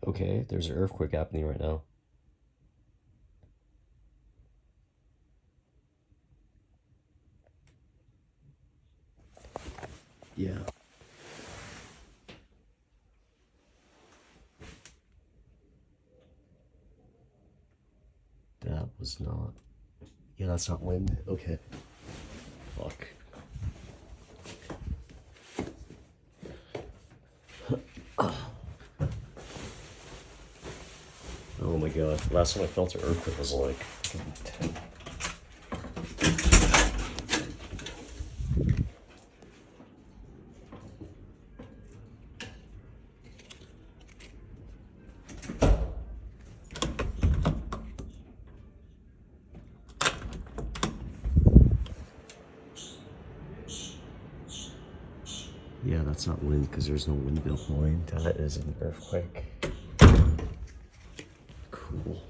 Okay, there's an earthquake happening right now. Yeah. That was not... Yeah, that's not wind. Okay. Fuck. Oh my god. Last time I felt an earthquake was like 10. Yeah, that's not wind because there's no wind blowing. That is an earthquake. Cool.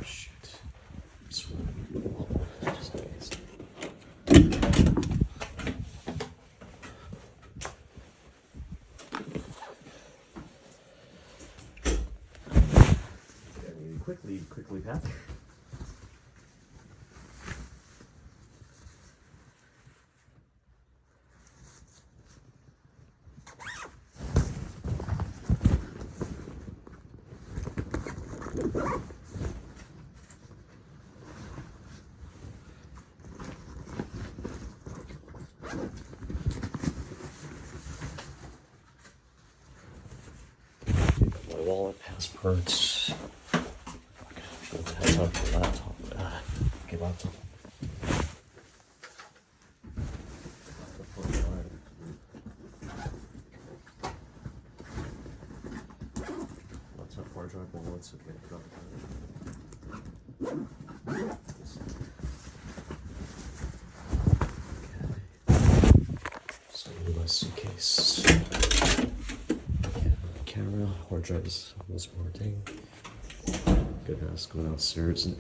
Shit. Just in case. Quickly pack. My wallet, passports. That's up for laptop. Okay, laptop. Laptop, hard drive, wallets. Okay, I got it. So my suitcase. Camera, hard drive was more thing. Good ass going downstairs and